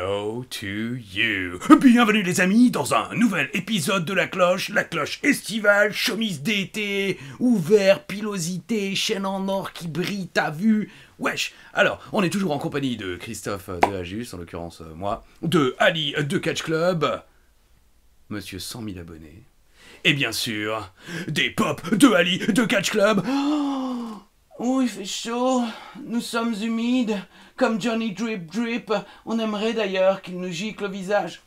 Hello to you. Bienvenue les amis dans un nouvel épisode de la cloche estivale, chemise d'été, ouvert, pilosité, chaîne en or qui brille, t'as vu? Wesh. Alors, on est toujours en compagnie de Christophe de Agius, en l'occurrence moi, de Ali de Catch Club, Monsieur 100 000 abonnés, et bien sûr, des pops de Ali de Catch Club. Oh, il fait chaud, nous sommes humides, comme Johnny Drip Drip, on aimerait d'ailleurs qu'il nous gicle au visage.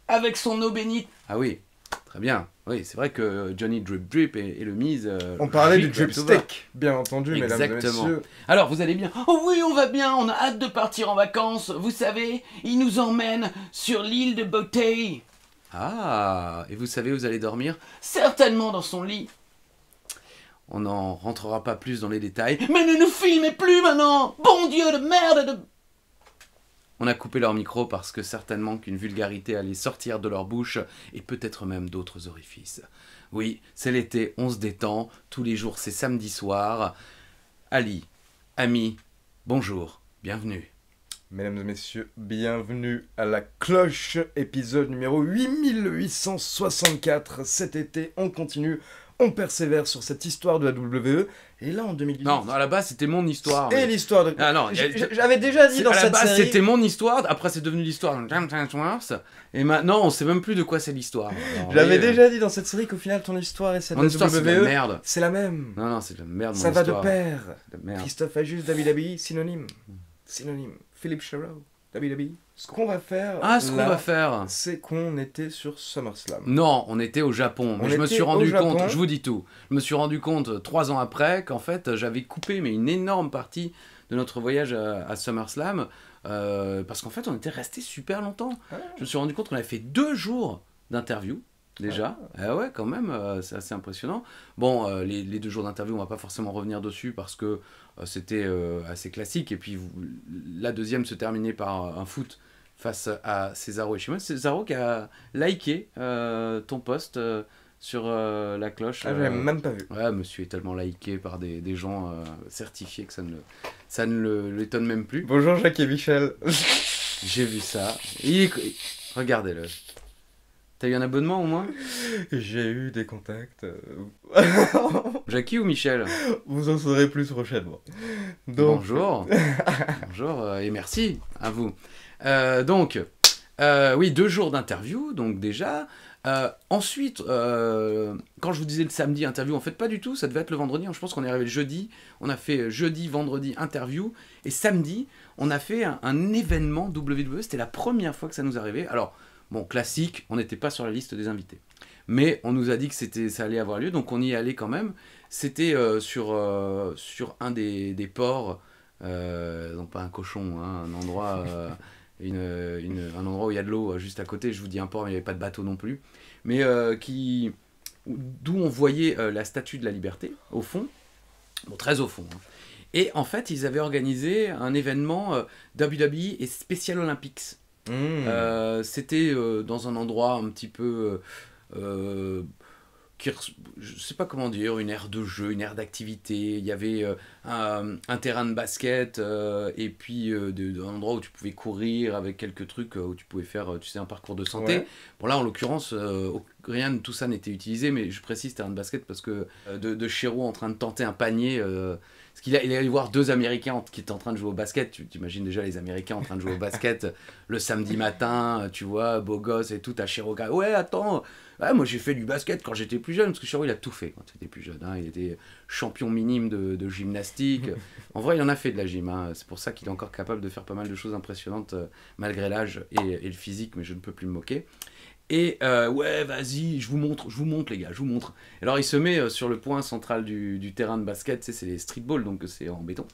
Avec son eau bénite. Ah oui, très bien. Oui, c'est vrai que Johnny Drip Drip et le mise... on parlait du drip steak, bien entendu, mesdames et messieurs. Alors, vous allez bien? Oh oui, on va bien, on a hâte de partir en vacances. Vous savez, il nous emmène sur l'île de Beauté. Ah, et vous savez où vous allez dormir? Certainement dans son lit. On n'en rentrera pas plus dans les détails. Mais ne nous filmez plus maintenant! Bon Dieu de merde de... On a coupé leur micro parce que certainement qu'une vulgarité allait sortir de leur bouche et peut-être même d'autres orifices. Oui, c'est l'été, on se détend, tous les jours c'est samedi soir. Ali, ami, bonjour, bienvenue. Mesdames et messieurs, bienvenue à la cloche, épisode numéro 8864. Cet été, on continue. On persévère sur cette histoire de la WWE. Et là, en 2018... Non, à la base, c'était mon histoire. Et l'histoire de... Ah non, j'avais déjà dit dans cette série... À la base, c'était mon histoire. Après, c'est devenu l'histoire de James Wars. Et maintenant, on sait même plus de quoi c'est l'histoire. J'avais déjà dit dans cette série qu'au final, ton histoire et celle de la WWE... c'est de la merde. C'est la même. Non, c'est de la merde, ça va histoire. de pair. De Christophe Agius, WWE, synonyme. Synonyme. Philippe Sherrow, WWE. Ce qu'on va faire... c'est qu'on était sur SummerSlam. Non, on était au Japon. Mais je me suis rendu compte, je vous dis tout, je me suis rendu compte 3 ans après qu'en fait, j'avais coupé mais une énorme partie de notre voyage à SummerSlam parce qu'en fait, on était resté super longtemps. Je me suis rendu compte qu'on avait fait 2 jours d'interview. Déjà, ouais, quand même, c'est assez impressionnant. Bon, les 2 jours d'interview, on va pas forcément revenir dessus parce que c'était assez classique. Et puis, la deuxième se terminait par un foot face à Cesaro et Sheamus. Cesaro qui a liké ton post sur la cloche. Ah, je l'ai même pas vu. Ouais, monsieur est tellement liké par des gens certifiés que ça ne l'étonne même plus. Bonjour Jacques et Michel. J'ai vu ça. Regardez-le. T'as eu un abonnement au moins? J'ai eu des contacts. Jackie ou Michel? Vous en saurez plus prochainement. Donc... Bonjour. Bonjour et merci à vous. Oui, 2 jours d'interview, donc déjà. Ensuite, quand je vous disais le samedi interview, en fait pas du tout, ça devait être le vendredi. Je pense qu'on est arrivé le jeudi. On a fait jeudi, vendredi interview. Et samedi, on a fait un événement WWE. C'était la première fois que ça nous arrivait. Alors, bon, classique, on n'était pas sur la liste des invités. Mais on nous a dit que ça allait avoir lieu, donc on y est allé quand même. C'était sur un des ports, donc pas un cochon, hein, un endroit, un endroit où il y a de l'eau juste à côté. Je vous dis un port, mais il n'y avait pas de bateau non plus. Mais d'où on voyait la Statue de la Liberté, au fond, bon, très au fond. Hein. Et en fait, ils avaient organisé un événement WWE et Special Olympics. C'était dans un endroit un petit peu je sais pas comment dire, une aire de jeu, une aire d'activité. Il y avait un terrain de basket et puis un endroit où tu pouvais courir avec quelques trucs où tu pouvais faire, tu sais, un parcours de santé. Ouais. Bon là en l'occurrence rien de tout ça n'était utilisé, mais je précise terrain de basket parce que de Chéreau en train de tenter un panier parce qu'il allait voir 2 Américains qui étaient en train de jouer au basket. Tu t'imagines déjà les Américains en train de jouer au basket le samedi matin, tu vois, beau gosse et tout, à Chéreau. Ouais, attends, ouais, moi j'ai fait du basket quand j'étais plus jeune, parce que Chéreau il a tout fait quand il était plus jeune. Hein. Il était champion minime de gymnastique. En vrai, il en a fait de la gym. Hein. C'est pour ça qu'il est encore capable de faire pas mal de choses impressionnantes malgré l'âge et le physique, mais je ne peux plus me moquer. Et ouais, vas-y, je vous montre les gars, je vous montre. Alors il se met sur le point central du terrain de basket, tu sais, c'est les streetballs, donc c'est en béton.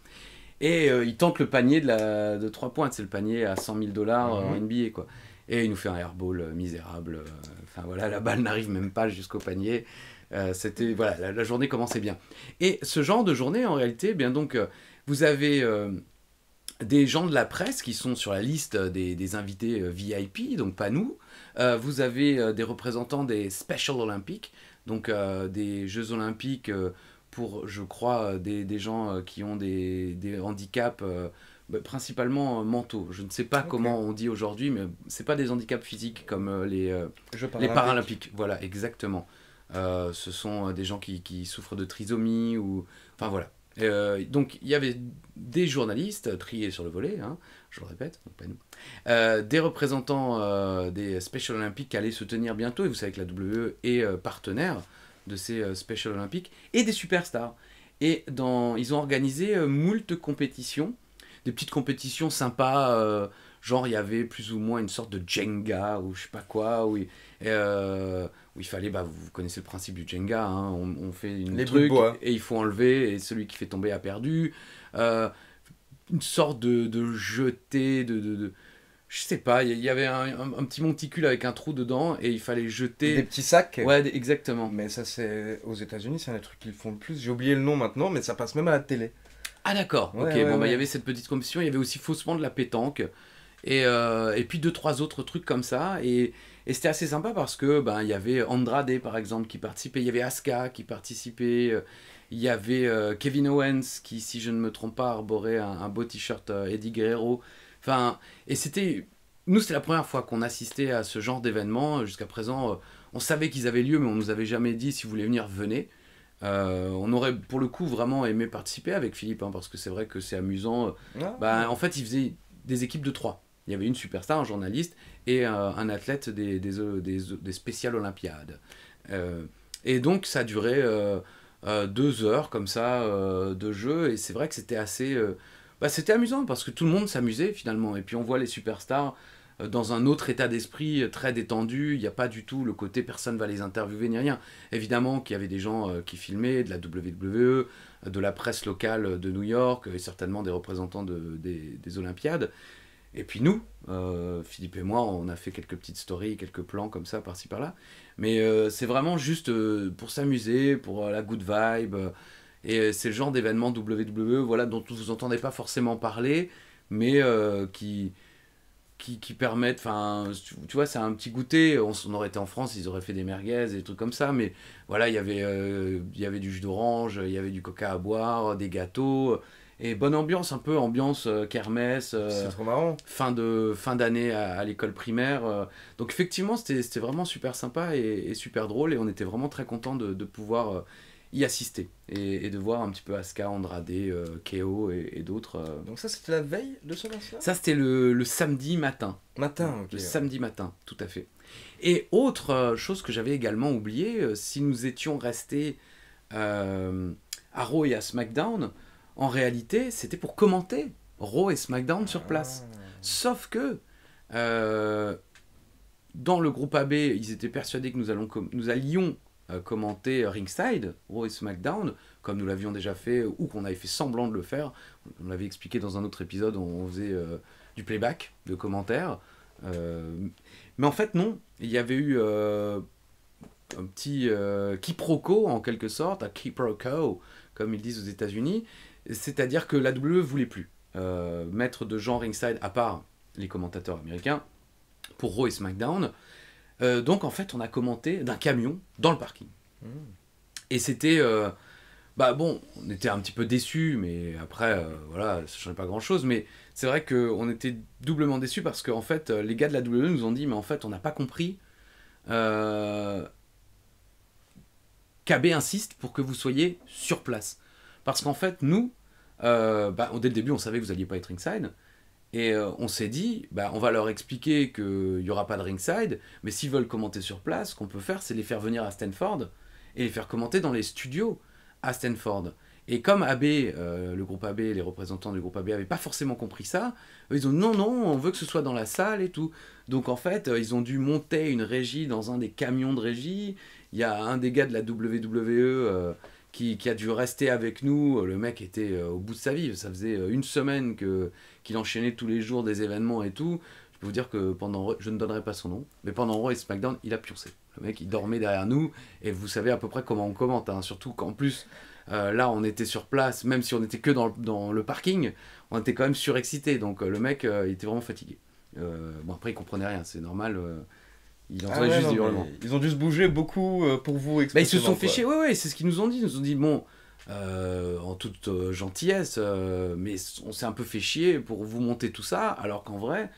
Et il tente le panier de 3 points, c'est le panier à $100 000 en NBA, quoi. Et il nous fait un airball misérable. Enfin voilà, la balle n'arrive même pas jusqu'au panier. C'était, voilà, la journée commençait bien. Et ce genre de journée, en réalité, bien donc, vous avez... des gens de la presse qui sont sur la liste des invités VIP, donc pas nous. Vous avez des représentants des Special Olympics, donc des Jeux Olympiques pour, je crois, des gens qui ont des handicaps principalement mentaux. Je ne sais pas comment on dit aujourd'hui, mais c'est pas des handicaps physiques comme les Paralympiques. Voilà, exactement. Ce sont des gens qui souffrent de trisomie ou... Enfin voilà. Donc il y avait des journalistes triés sur le volet, hein, je le répète, donc pas nous. Des représentants des Special Olympics qui allaient se tenir bientôt, et vous savez que la WWE est partenaire de ces Special Olympics, et des superstars. Et ils ont organisé moult compétitions, des petites compétitions sympas, genre il y avait plus ou moins une sorte de Jenga ou je sais pas quoi, où il fallait, vous connaissez le principe du Jenga, hein, on fait une truc et il faut enlever et celui qui fait tomber a perdu. Une sorte de jeté, je sais pas, il y avait un petit monticule avec un trou dedans et il fallait jeter... Des petits sacs. Ouais, exactement. Mais ça, c'est aux États-Unis, c'est un des trucs qu'ils font le plus. J'ai oublié le nom maintenant, mais ça passe même à la télé. Ah d'accord, ok, il y avait cette petite compétition, il y avait aussi faussement de la pétanque, et puis 2-3 autres trucs comme ça, et c'était assez sympa parce que il y avait Andrade par exemple qui participait, il y avait Asuka qui participait, il y avait Kevin Owens qui, si je ne me trompe pas, arborait un beau t-shirt Eddie Guerrero, enfin, et c'était la première fois qu'on assistait à ce genre d'événement. Jusqu'à présent, on savait qu'ils avaient lieu, mais on nous avait jamais dit si vous voulez venir, venez. On aurait pour le coup vraiment aimé participer avec Philippe, hein, parce que c'est vrai que c'est amusant. En fait, il faisait des équipes de 3. Il y avait une superstar, un journaliste et un athlète des spéciales Olympiades. Et donc ça durait 2 heures comme ça de jeu, et c'est vrai que c'était assez... c'était amusant parce que tout le monde s'amusait finalement, et puis on voit les superstars dans un autre état d'esprit très détendu. Il n'y a pas du tout le côté personne va les interviewer ni rien. Évidemment qu'il y avait des gens qui filmaient, de la WWE, de la presse locale de New York, et certainement des représentants des Olympiades. Et puis nous, Philippe et moi, on a fait quelques petites stories, quelques plans comme ça, par-ci par-là. Mais c'est vraiment juste pour s'amuser, pour la good vibe. Et c'est le genre d'événement WWE, voilà, dont vous n'entendez pas forcément parler, mais qui permettent, enfin, tu vois, c'est un petit goûter. On aurait été en France, ils auraient fait des merguez, des trucs comme ça, mais voilà, il y avait du jus d'orange, il y avait du coca à boire, des gâteaux, et bonne ambiance, un peu ambiance kermesse. C'est trop marrant. Fin d'année à l'école primaire. Donc effectivement, c'était vraiment super sympa et super drôle, et on était vraiment très contents de pouvoir y assister et de voir un petit peu Asuka, Andrade, KO et d'autres. Donc ça, c'était la veille de ce match-là ? Ça, c'était le samedi matin. Ok. Le samedi matin, tout à fait. Et autre chose que j'avais également oublié, si nous étions restés à Raw et à SmackDown, en réalité, c'était pour commenter Raw et SmackDown sur place. Sauf que dans le groupe AB, ils étaient persuadés que nous allions commenter ringside, Raw et SmackDown, comme nous l'avions déjà fait, ou qu'on avait fait semblant de le faire. On l'avait expliqué dans un autre épisode, on faisait du playback, de commentaires. Mais en fait, non. Il y avait eu un petit quiproquo, en quelque sorte, un quiproquo, comme ils disent aux États-Unis. C'est-à-dire que la WWE voulait plus mettre de gens ringside, à part les commentateurs américains, pour Raw et SmackDown. Donc en fait on a commenté d'un camion dans le parking. Et c'était on était un petit peu déçus, mais après voilà, ça changeait pas grand chose, mais c'est vrai qu'on était doublement déçus parce que en fait les gars de la WWE nous ont dit, mais en fait on n'a pas compris, KB insiste pour que vous soyez sur place, parce qu'en fait nous dès le début on savait que vous alliez pas être ringside. Et on s'est dit, on va leur expliquer qu'il n'y aura pas de ringside, mais s'ils veulent commenter sur place, ce qu'on peut faire, c'est les faire venir à Stanford et les faire commenter dans les studios à Stanford. Et comme AB, le groupe AB, les représentants du groupe AB n'avaient pas forcément compris ça, ils ont dit non, on veut que ce soit dans la salle et tout. Donc en fait, ils ont dû monter une régie dans un des camions de régie. Il y a un des gars de la WWE qui a dû rester avec nous. Le mec était au bout de sa vie. Ça faisait une semaine qu'il enchaînait tous les jours des événements et tout. Je peux vous dire que je ne donnerai pas son nom, mais pendant Raw et SmackDown, il a pioncé. Le mec, il dormait derrière nous, et vous savez à peu près comment on commente, hein. Surtout qu'en plus, là, on était sur place, même si on était que dans le parking, on était quand même surexcité. Donc le mec, il était vraiment fatigué. Après, il comprenait rien, c'est normal. Il entendait juste du hurlement. Ils ont dû se bouger beaucoup pour vous expresser. Ils se sont fait chier, ouais, c'est ce qu'ils nous ont dit. Ils nous ont dit, bon, en toute gentillesse, mais on s'est un peu fait chier pour vous monter tout ça, alors qu'en vrai,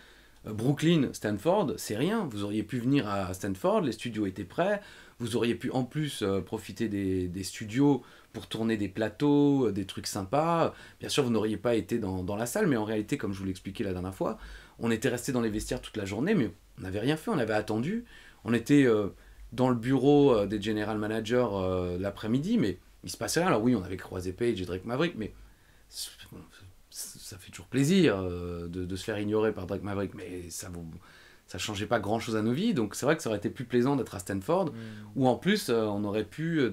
Brooklyn, Stanford, c'est rien. Vous auriez pu venir à Stanford, les studios étaient prêts, vous auriez pu en plus profiter des studios pour tourner des plateaux, des trucs sympas. Bien sûr, vous n'auriez pas été dans la salle, mais en réalité, comme je vous l'expliquais la dernière fois, on était resté dans les vestiaires toute la journée, mais on n'avait rien fait, on avait attendu. On était dans le bureau des general managers l'après-midi, mais il se passait rien. Alors oui, on avait croisé Page et Drake Maverick, mais bon, ça fait toujours plaisir de se faire ignorer par Drake Maverick, mais ça changeait pas grand chose à nos vies. Donc c'est vrai que ça aurait été plus plaisant d'être à Stanford, où en plus on aurait pu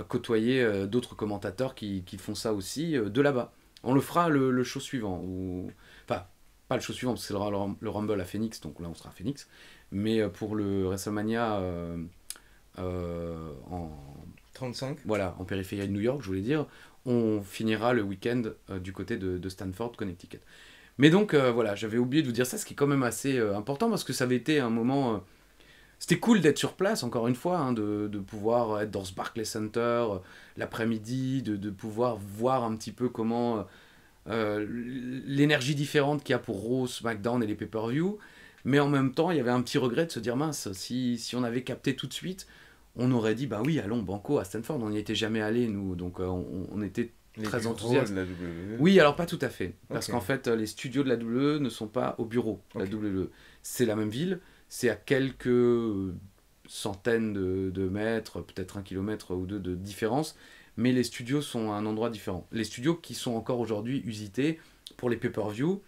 côtoyer d'autres commentateurs qui font ça aussi de là-bas. On le fera le show suivant, enfin pas le show suivant parce que c'est le Rumble à Phoenix, donc là on sera à Phoenix, mais pour le WrestleMania en 35. Voilà, en périphérie de New York, je voulais dire, on finira le week-end du côté de Stanford, Connecticut. Mais donc voilà, j'avais oublié de vous dire ça, ce qui est quand même assez important parce que ça avait été un moment. C'était cool d'être sur place, encore une fois, hein, de pouvoir être dans ce Barclays Center l'après-midi, de pouvoir voir un petit peu comment l'énergie différente qu'il y a pour Raw, SmackDown et les pay-per-view. Mais en même temps, il y avait un petit regret de se dire mince, si on avait capté tout de suite, on aurait dit bah oui, allons banco à Stanford, on n'y était jamais allé nous, donc on était très enthousiastes. Oui, alors pas tout à fait, parce qu'en fait les studios de la WWE ne sont pas au bureau de la WWE. C'est la même ville, c'est à quelques centaines de mètres, peut-être 1 kilomètre ou deux de différence, mais les studios sont à un endroit différent. Les studios qui sont encore aujourd'hui usités pour les pay-per-view,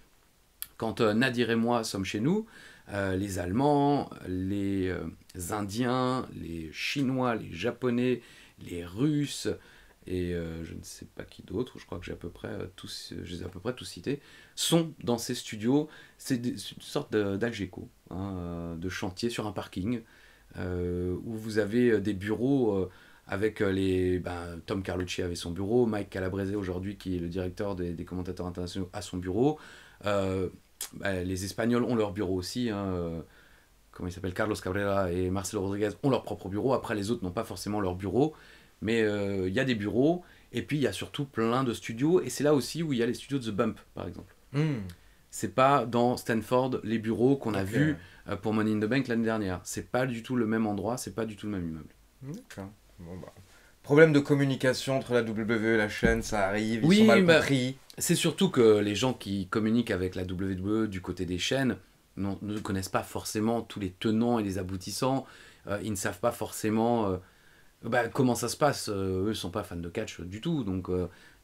quand Nadir et moi sommes chez nous, les Allemands, les Indiens, les Chinois, les Japonais, les Russes, et je ne sais pas qui d'autre, je crois que je les ai à peu près tous cités, sont dans ces studios. C'est une sorte d'Algeco, hein, de chantier sur un parking, où vous avez des bureaux avec Tom Carlucci avait son bureau, Mike Calabrese aujourd'hui, qui est le directeur des commentateurs internationaux, a son bureau. Les Espagnols ont leur bureau aussi, hein, comment il s'appelle, Carlos Cabrera et Marcelo Rodriguez ont leur propre bureau. Après, les autres n'ont pas forcément leur bureau, mais il y a des bureaux, et puis il y a surtout plein de studios, et c'est là aussi où il y a les studios de The Bump, par exemple. C'est pas dans Stanford les bureaux qu'on a vus pour Money in the Bank l'année dernière. C'est pas du tout le même endroit, c'est pas du tout le même immeuble. D'accord. Bon, problème de communication entre la WWE et la chaîne, ça arrive, ils sont mal compris. C'est surtout que les gens qui communiquent avec la WWE du côté des chaînes ne connaissent pas forcément tous les tenants et les aboutissants. Ils ne savent pas forcément comment ça se passe. Eux ne sont pas fans de catch du tout. Donc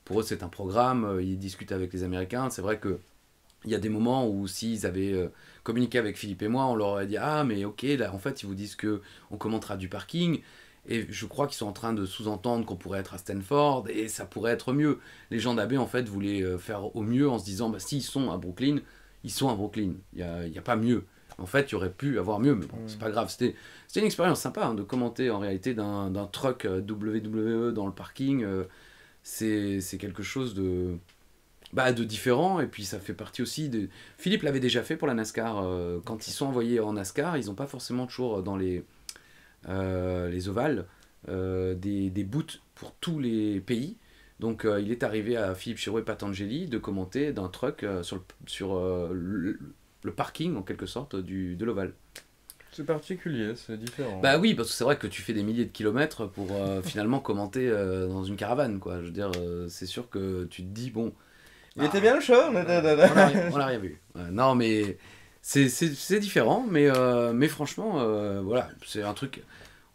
pour eux c'est un programme, ils discutent avec les Américains. C'est vrai qu'il y a des moments où s'ils avaient communiqué avec Philippe et moi, on leur aurait dit « Ah mais ok, là en fait ils vous disent qu'on commentera du parking ». Et je crois qu'ils sont en train de sous-entendre qu'on pourrait être à Stanford, et ça pourrait être mieux. Les gens d'AB, en fait, voulaient faire au mieux en se disant, s'ils sont à Brooklyn, ils sont à Brooklyn. Il n'y a pas mieux. En fait, il y aurait pu avoir mieux, mais bon, c'est pas grave. C'était une expérience sympa, hein, de commenter en réalité d'un truck WWE dans le parking. C'est quelque chose de différent, et puis ça fait partie aussi de... Philippe l'avait déjà fait pour la NASCAR. Quand ils sont envoyés en NASCAR, ils n'ont pas forcément toujours dans les ovales, des booths pour tous les pays. Donc il est arrivé à Philippe Chiro et Patangeli de commenter d'un truck sur le parking en quelque sorte de l'ovale. C'est particulier, c'est différent. Bah oui, parce que c'est vrai que tu fais des milliers de kilomètres pour finalement commenter dans une caravane, quoi. Je veux dire, c'est sûr que tu te dis, bon... Il était bien le show. On l'a rien vu. Non, mais... C'est différent, mais franchement, voilà, c'est un truc...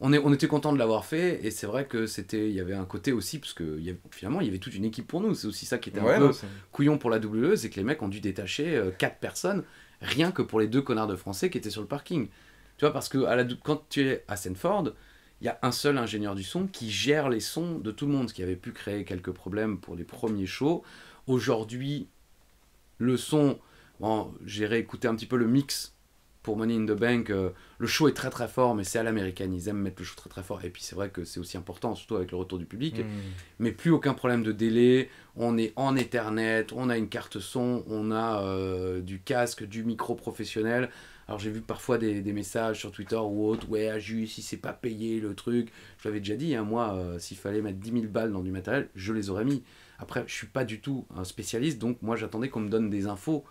On était content de l'avoir fait, et c'est vrai que il y avait un côté aussi, parce que finalement il y avait toute une équipe pour nous. C'est aussi ça qui était un peu couillon pour la WWE, c'est que les mecs ont dû détacher 4 personnes, rien que pour les 2 connards de Français qui étaient sur le parking. Tu vois, parce que quand tu es à Stanford, il y a un seul ingénieur du son qui gère les sons de tout le monde, ce qui avait pu créer quelques problèmes pour les premiers shows. Aujourd'hui, le son... Bon, j'ai réécouté un petit peu le mix pour Money in the Bank, le show est très très fort, mais c'est à l'américaine, ils aiment mettre le show très très fort, et puis c'est vrai que c'est aussi important, surtout avec le retour du public, mais plus aucun problème de délai, on est en Ethernet, on a une carte son, on a du casque, du micro professionnel. Alors j'ai vu parfois des messages sur Twitter ou autre, ouais Ajus, si c'est pas payé le truc, je l'avais déjà dit, hein, moi, s'il fallait mettre 10 000 balles dans du matériel, je les aurais mis. Après, je suis pas du tout un spécialiste, donc moi j'attendais qu'on me donne des infos,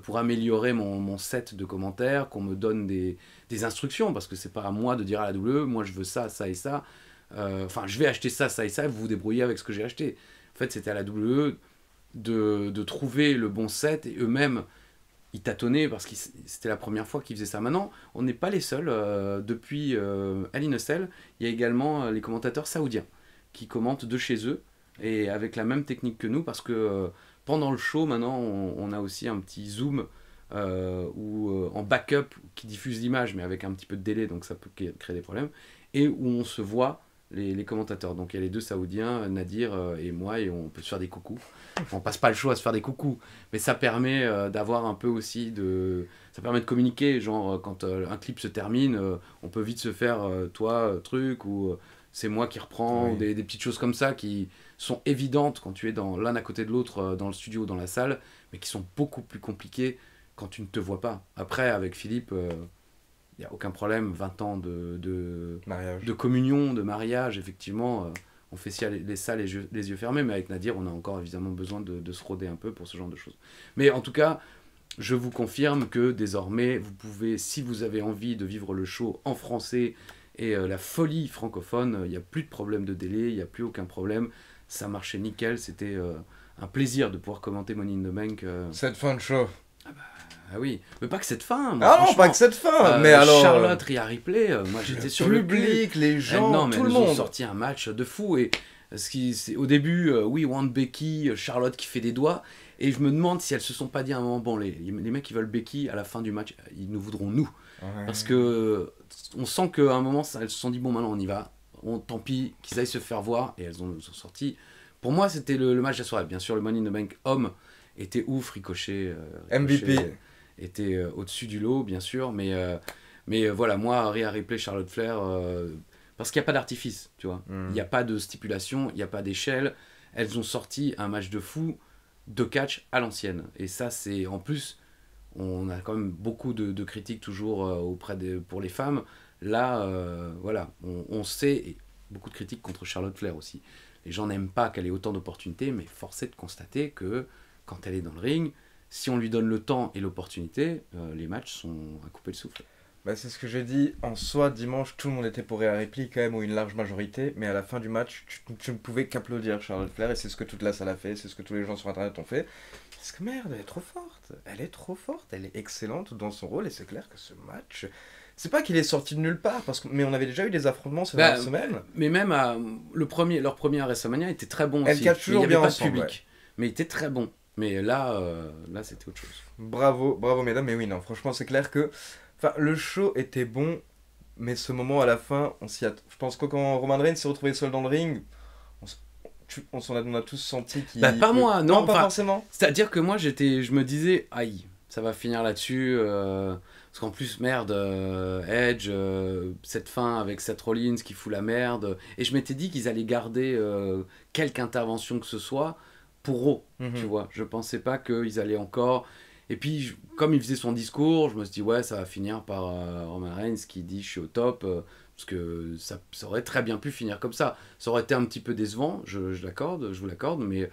pour améliorer mon set de commentaires, qu'on me donne des instructions, parce que c'est pas à moi de dire à la WWE, moi je veux ça, ça et ça, enfin je vais acheter ça, ça et ça, vous vous débrouillez avec ce que j'ai acheté. En fait, c'était à la WWE de trouver le bon set, et eux-mêmes, ils tâtonnaient, parce que c'était la première fois qu'ils faisaient ça. Maintenant, on n'est pas les seuls, depuis Hell in a Cell, il y a également les commentateurs saoudiens, qui commentent de chez eux, et avec la même technique que nous, parce que pendant le show, maintenant, on a aussi un petit zoom en backup qui diffuse l'image, mais avec un petit peu de délai, donc ça peut créer des problèmes, et où on se voit les commentateurs. Donc il y a les deux Saoudiens, Nadir et moi, et on peut se faire des coucous. On passe pas le show à se faire des coucous, mais ça permet d'avoir un peu aussi de... Ça permet de communiquer, genre quand un clip se termine, on peut vite se faire toi, truc, ou c'est moi qui reprends, oui. Des petites choses comme ça qui sont évidentes quand tu es l'un à côté de l'autre dans le studio ou dans la salle, mais qui sont beaucoup plus compliquées quand tu ne te vois pas. Après, avec Philippe, il n'y a aucun problème, 20 ans de communion, de mariage, effectivement, on fait ça les yeux fermés, mais avec Nadir, on a encore évidemment besoin de se roder un peu pour ce genre de choses. Mais en tout cas, je vous confirme que désormais, vous pouvez, si vous avez envie de vivre le show en français et la folie francophone, il n'y a plus de problème de délai, il n'y a plus aucun problème, ça marchait nickel, c'était un plaisir de pouvoir commenter Money in the Bank. Cette fin de show. Ah oui, mais pas que cette fin. Moi, non, pas que cette fin. Mais alors, Charlotte, Rhea Ripley, moi j'étais sur le public, les gens, tout le monde. Ils ont sorti un match de fou. Et au début, we want Becky, Charlotte qui fait des doigts. Et je me demande si elles se sont pas dit à un moment, bon, les mecs qui veulent Becky à la fin du match, ils nous voudront nous. Ouais. Parce que on sent qu'à un moment, elles se sont dit, bon, maintenant on y va. Tant pis, qu'ils aillent se faire voir. Et elles sont sorties. Pour moi, c'était le match de la soirée. Bien sûr, le Money in the Bank homme était ouf, Ricochet. MVP. Était au-dessus du lot, bien sûr, mais voilà, moi, Rhea Ripley, Charlotte Flair, parce qu'il n'y a pas d'artifice, tu vois, il n'y a pas de stipulation, il n'y a pas d'échelle, elles ont sorti un match de fou de catch à l'ancienne, et ça, c'est, en plus, on a quand même beaucoup de critiques toujours pour les femmes, là, voilà, on sait, et beaucoup de critiques contre Charlotte Flair aussi, les gens n'aiment pas qu'elle ait autant d'opportunités, mais force est de constater que, quand elle est dans le ring, si on lui donne le temps et l'opportunité, les matchs sont à couper le souffle. Bah, c'est ce que j'ai dit. En soi, dimanche, tout le monde était pour Rhea Ripley quand même, ou une large majorité. Mais à la fin du match, tu ne pouvais qu'applaudir Charlotte Flair. Et c'est ce que toute la salle a fait. C'est ce que tous les gens sur Internet ont fait. Parce que merde, elle est trop forte. Elle est trop forte. Elle est excellente dans son rôle. Et c'est clair que ce match... C'est pas qu'il est sorti de nulle part, mais on avait déjà eu des affrontements ces dernières semaines. Mais même leur premier à WrestleMania était très bon aussi. Elle catch toujours bien ensemble. Il n'y avait pas de public. Ouais. Mais il était très bon. Mais là c'était autre chose. Bravo mesdames, mais oui, non, franchement, c'est clair que le show était bon, mais ce moment à la fin, je pense que quand Roman Reigns s'est retrouvé seul dans le ring, on a tous senti qu'il... pas moi, non, pas forcément. C'est-à-dire que moi, je me disais, aïe, ça va finir là-dessus, parce qu'en plus, merde, Edge, cette fin avec Seth Rollins qui fout la merde, et je m'étais dit qu'ils allaient garder quelque intervention que ce soit, pour Raw, tu vois. Je pensais pas qu'ils allaient encore... Et puis, comme il faisait son discours, je me suis dit, ouais, ça va finir par Roman Reigns qui dit, je suis au top, parce que ça aurait très bien pu finir comme ça. Ça aurait été un petit peu décevant, je vous l'accorde, mais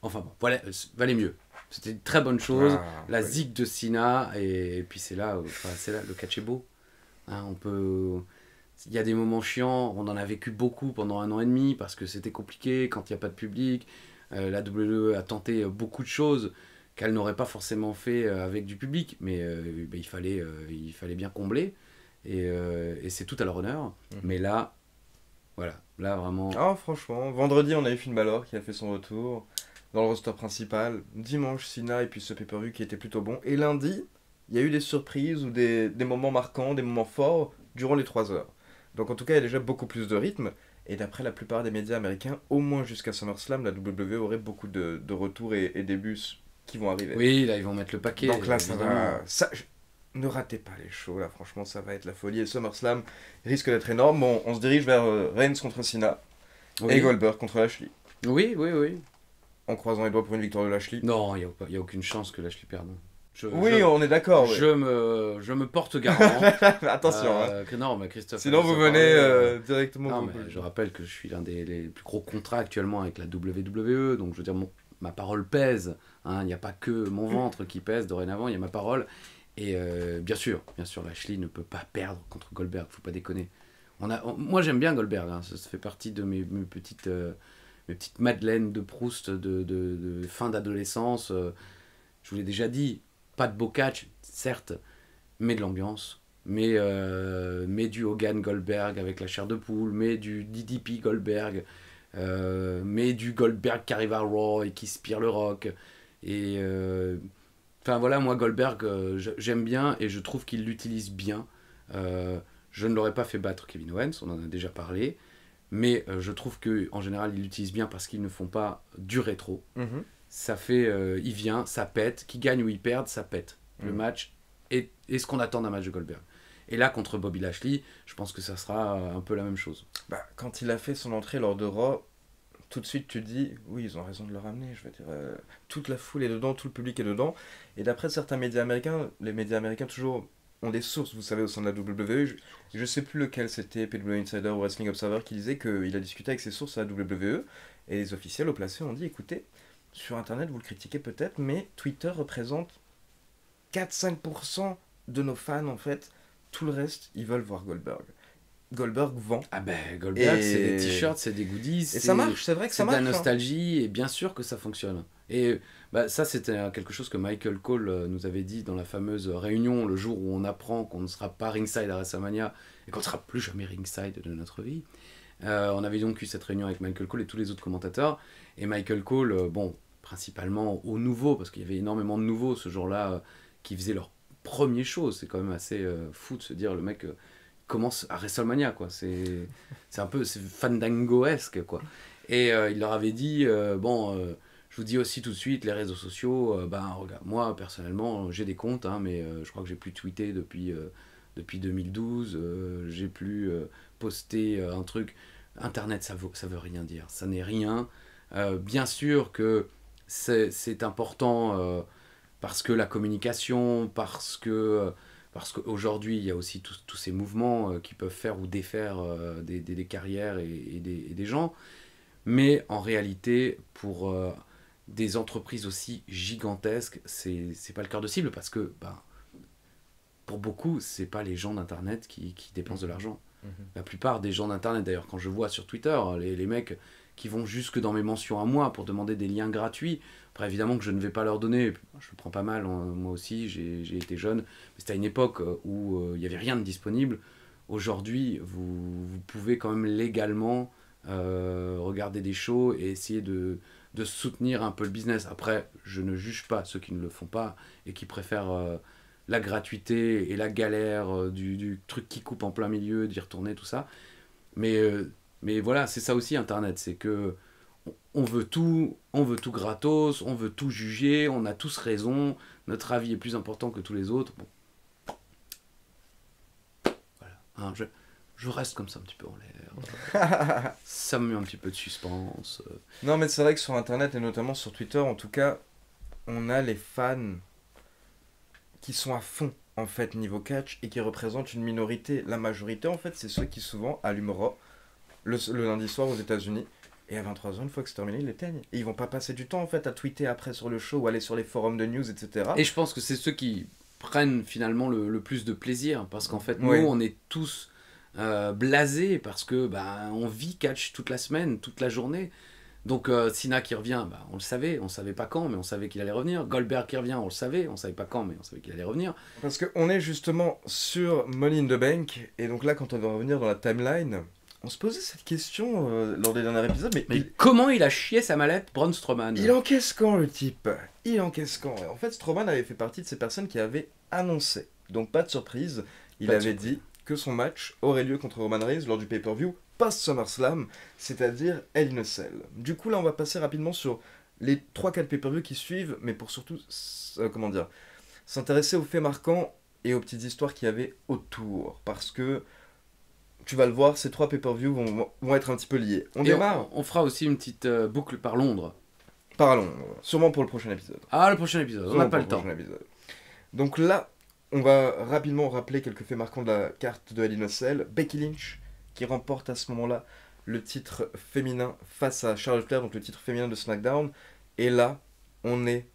enfin bon, voilà, valait mieux. C'était une très bonne chose, zig de Cena, et puis c'est là, le catch est beau. Hein, il y a des moments chiants, on en a vécu beaucoup pendant 1 an et demi, parce que c'était compliqué quand il n'y a pas de public. La WWE a tenté beaucoup de choses qu'elle n'aurait pas forcément fait avec du public, mais il fallait bien combler, et c'est tout à leur honneur. Mais là, voilà, là vraiment... Ah, franchement, vendredi on a eu Finn Balor qui a fait son retour dans le roster principal, dimanche Cena et puis ce pay-per-view qui était plutôt bon, et lundi, il y a eu des surprises ou des moments marquants, des moments forts durant les 3 heures. Donc en tout cas, il y a déjà beaucoup plus de rythme. Et d'après la plupart des médias américains, au moins jusqu'à SummerSlam, la WWE aurait beaucoup de retours et débuts qui vont arriver. Oui, là, ils vont mettre le paquet. Donc là, ça va... ne ratez pas les shows, là, franchement, ça va être la folie. Et SummerSlam risque d'être énorme. Bon, on se dirige vers Reigns contre Cena Oui, et Goldberg contre Lashley. oui, oui, oui. En croisant les doigts pour une victoire de Lashley. Non, il n'y a aucune chance que Lashley perde. Oui, on est d'accord. Ouais. Je me porte garant. Attention, hein. Non, mais Christophe. Sinon, vous venez directement. Non, mais je rappelle que je suis l'un des plus gros contrats actuellement avec la WWE, donc je veux dire, ma parole pèse. Hein, il n'y a pas que mon ventre qui pèse dorénavant, il y a ma parole. Et bien sûr, Lashley ne peut pas perdre contre Goldberg, faut pas déconner. Moi, j'aime bien Goldberg, hein, ça fait partie de mes petites madeleines de Proust de fin d'adolescence. Je vous l'ai déjà dit, pas de beau catch, certes, mais de l'ambiance. Mais du Hogan Goldberg avec la chair de poule, mais du DDP Goldberg, mais du Goldberg qui arrive à Raw et qui spire le rock. Et enfin voilà, moi Goldberg, j'aime bien et je trouve qu'il l'utilise bien. Je ne l'aurais pas fait battre Kevin Owens, on en a déjà parlé, mais je trouve qu'en général, il l'utilise bien parce qu'ils ne font pas du rétro. Mhm. Ça fait, il vient, ça pète, qu'il gagne ou il perde, ça pète. Le match est ce qu'on attend d'un match de Goldberg. Et là, contre Bobby Lashley, je pense que ça sera un peu la même chose. Bah, quand il a fait son entrée lors de Raw, tout de suite tu te dis, oui, ils ont raison de le ramener. Je veux dire, toute la foule est dedans, tout le public est dedans. Et d'après certains médias américains, les médias américains toujours ont des sources, vous savez, au sein de la WWE. Je sais plus lequel c'était, PW Insider ou Wrestling Observer, qui disait qu'il a discuté avec ses sources à la WWE. Et les officiels au placé ont dit, écoutez, sur Internet, vous le critiquez peut-être, mais Twitter représente 4-5% de nos fans, en fait. Tout le reste, ils veulent voir Goldberg. Goldberg vend. Ah ben, Goldberg, Et- c'est des t-shirts, c'est des goodies. Et ça marche, c'est vrai que ça C'est de marche. la hein. nostalgie, et bien sûr que ça fonctionne. Et bah, ça, c'était quelque chose que Michael Cole nous avait dit dans la fameuse réunion, le jour où on apprend qu'on ne sera pas ringside à WrestleMania, et qu'on ne sera plus jamais ringside de notre vie. On avait donc eu cette réunion avec Michael Cole et tous les autres commentateurs. Et Michael Cole, bon, principalement aux nouveaux, parce qu'il y avait énormément de nouveaux ce jour-là qui faisaient leur premier show. C'est quand même assez fou de se dire, le mec commence à WrestleMania, quoi. C'est un peu fandango-esque, quoi. Et il leur avait dit, je vous dis aussi tout de suite, les réseaux sociaux, regarde, moi, personnellement, j'ai des comptes, hein, mais je crois que j'ai plus tweeté depuis 2012, j'ai plus posté un truc. Internet, ça veut rien dire, ça n'est rien. Bien sûr que c'est important parce que la communication, parce qu'aujourd'hui il y a aussi tous ces mouvements qui peuvent faire ou défaire des carrières et des gens, mais en réalité pour des entreprises aussi gigantesques, c'est pas le cœur de cible parce que pour beaucoup c'est pas les gens d'internet qui dépensent de l'argent. La plupart des gens d'internet, d'ailleurs, quand je vois sur Twitter, les mecs qui vont jusque dans mes mentions à moi pour demander des liens gratuits, après évidemment que je ne vais pas leur donner, je le prends pas mal, moi aussi j'ai été jeune, mais c'était à une époque où il n'y avait rien de disponible. Aujourd'hui, vous pouvez quand même légalement regarder des shows et essayer de soutenir un peu le business. Après, je ne juge pas ceux qui ne le font pas et qui préfèrent la gratuité et la galère du truc qui coupe en plein milieu, d'y retourner, tout ça. Mais voilà, c'est ça aussi Internet, c'est que on veut tout gratos, on veut tout juger, on a tous raison, notre avis est plus important que tous les autres. Bon. Voilà. Hein, je reste comme ça un petit peu en l'air. Ça me met un petit peu de suspense. Non, mais c'est vrai que sur Internet et notamment sur Twitter, en tout cas, on a les fans qui sont à fond, en fait, niveau catch et qui représentent une minorité. La majorité, en fait, c'est ceux qui souvent allument Raw le lundi soir aux États-Unis. Et à 23h, une fois que c'est terminé, ils l'éteignent. Et ils vont pas passer du temps, en fait, à tweeter après sur le show ou aller sur les forums de news, etc. Et je pense que c'est ceux qui prennent finalement le plus de plaisir parce qu'en fait, Ouais. nous, on est tous blasés parce que on vit catch toute la semaine, toute la journée. Donc Cena qui revient, on le savait, on savait pas quand, mais on savait qu'il allait revenir. Goldberg qui revient, on le savait, on savait pas quand, mais on savait qu'il allait revenir. Parce qu'on est justement sur Money in the Bank. Et donc là, quand on va revenir dans la timeline, on se posait cette question lors des derniers épisodes. Mais comment il a chié sa mallette, Braun Strowman? Il encaisse quand, le type? Il encaisse quand? En fait, Strowman avait fait partie de ces personnes qui avaient annoncé. Donc pas de surprise, il Pas de avait surprise. dit que son match aurait lieu contre Roman Reigns lors du pay-per-view post-SummerSlam, c'est-à-dire Hell in a Cell. Du coup, là, on va passer rapidement sur les 3-4 pay-per-view qui suivent, mais pour surtout, s'intéresser aux faits marquants et aux petites histoires qu'il y avait autour. Parce que, tu vas le voir, ces 3 pay-per-view vont être un petit peu liés. On démarre on fera aussi une petite boucle par Londres. par Londres, sûrement pour le prochain épisode. Ah, le prochain épisode, on n'a pas le temps. Donc là, on va rapidement rappeler quelques faits marquants de la carte de Hell in a Cell. Becky Lynch, qui remporte à ce moment-là le titre féminin face à Charlotte Flair, donc le titre féminin de SmackDown. Et là, on est